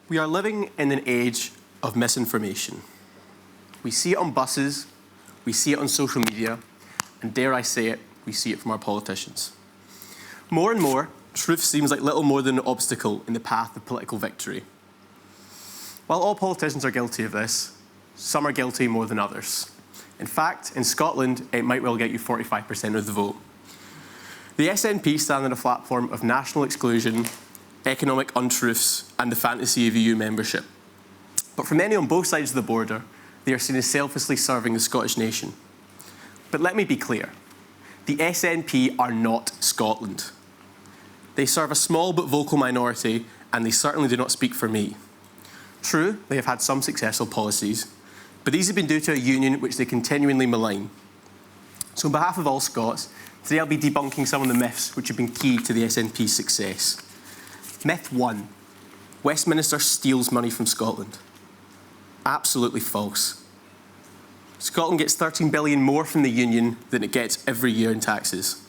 We are living in an age of misinformation. We see it on buses, we see it on social media, and dare I say it, we see it from our politicians. More and more, truth seems like little more than an obstacle in the path of political victory. While all politicians are guilty of this, some are guilty more than others. In fact, in Scotland, it might well get you 45% of the vote. The SNP stand on a platform of national exclusion, economic untruths, and the fantasy of EU membership. But for many on both sides of the border, they are seen as selflessly serving the Scottish nation. But let me be clear, the SNP are not Scotland. They serve a small but vocal minority, and they certainly do not speak for me. True, they have had some successful policies, but these have been due to a union which they continually malign. So on behalf of all Scots, today I'll be debunking some of the myths which have been key to the SNP's success. Myth 1. Westminster steals money from Scotland. Absolutely false. Scotland gets £13 billion more from the Union than it gets every year in taxes.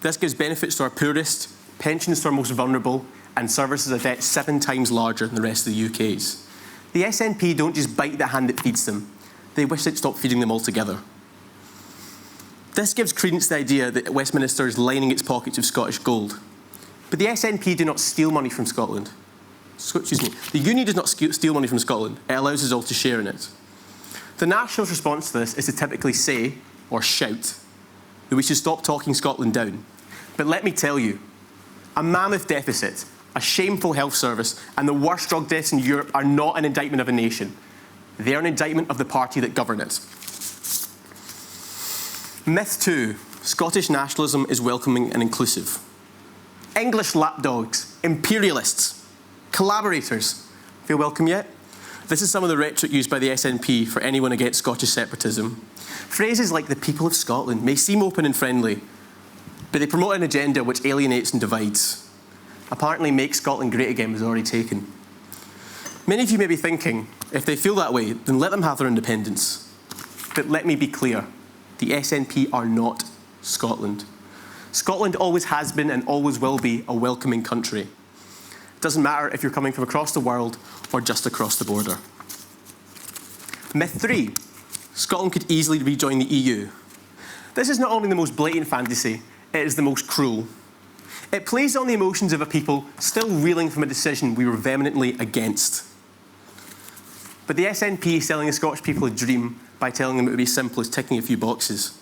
This gives benefits to our poorest, pensions to our most vulnerable, and services a debt 7 times larger than the rest of the UK's. The SNP don't just bite the hand that feeds them. They wish they'd stop feeding them altogether. This gives credence to the idea that Westminster is lining its pockets with Scottish gold. But the SNP do not steal money from Scotland. Excuse me, the Union does not steal money from Scotland. It allows us all to share in it. The Nationals' response to this is to typically say, or shout, that we should stop talking Scotland down. But let me tell you, a mammoth deficit, a shameful health service, and the worst drug deaths in Europe are not an indictment of a nation. They are an indictment of the party that govern it. Myth 2. Scottish nationalism is welcoming and inclusive. English lapdogs, imperialists, collaborators. Feel welcome yet? This is some of the rhetoric used by the SNP for anyone against Scottish separatism. Phrases like the people of Scotland may seem open and friendly, but they promote an agenda which alienates and divides. Apparently, Make Scotland Great Again was already taken. Many of you may be thinking, if they feel that way, then let them have their independence. But let me be clear, the SNP are not Scotland. Scotland always has been and always will be a welcoming country. It doesn't matter if you're coming from across the world or just across the border. Myth 3. Scotland could easily rejoin the EU. This is not only the most blatant fantasy, it is the most cruel. It plays on the emotions of a people still reeling from a decision we were vehemently against. But the SNP is selling the Scottish people a dream by telling them it would be simple as ticking a few boxes.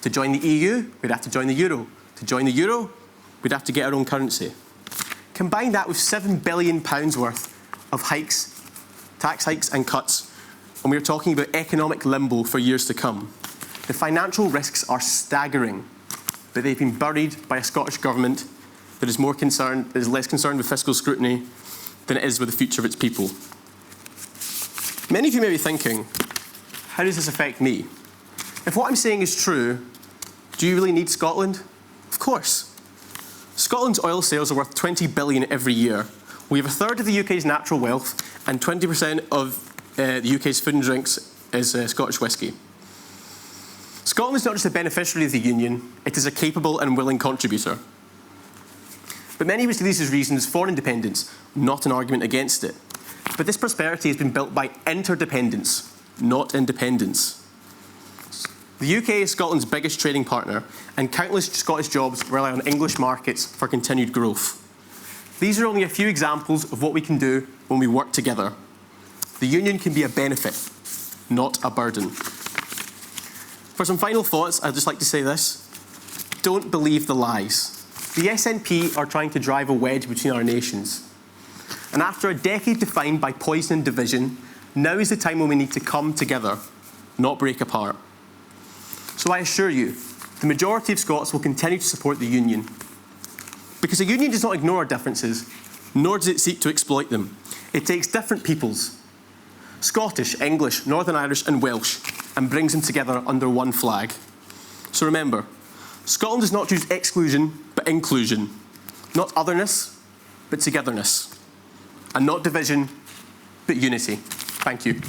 To join the EU, we'd have to join the euro. To join the euro, we'd have to get our own currency. Combine that with £7 billion worth of hikes, tax hikes and cuts, and we're talking about economic limbo for years to come. The financial risks are staggering, but they've been buried by a Scottish government that is less concerned with fiscal scrutiny than it is with the future of its people. Many of you may be thinking, how does this affect me? If what I'm saying is true, do you really need Scotland? Of course. Scotland's oil sales are worth £20 billion every year. We have a third of the UK's natural wealth, and 20% of the UK's food and drinks is Scottish whisky. Scotland is not just a beneficiary of the Union, it is a capable and willing contributor. But many would see these as reasons for independence, not an argument against it. But this prosperity has been built by interdependence, not independence. The UK is Scotland's biggest trading partner, and countless Scottish jobs rely on English markets for continued growth. These are only a few examples of what we can do when we work together. The Union can be a benefit, not a burden. For some final thoughts, I'd just like to say this. Don't believe the lies. The SNP are trying to drive a wedge between our nations. And after a decade defined by poison and division, now is the time when we need to come together, not break apart. So I assure you, the majority of Scots will continue to support the Union. Because the Union does not ignore our differences, nor does it seek to exploit them. It takes different peoples, Scottish, English, Northern Irish and Welsh, and brings them together under one flag. So remember, Scotland does not choose exclusion, but inclusion. Not otherness, but togetherness. And not division, but unity. Thank you.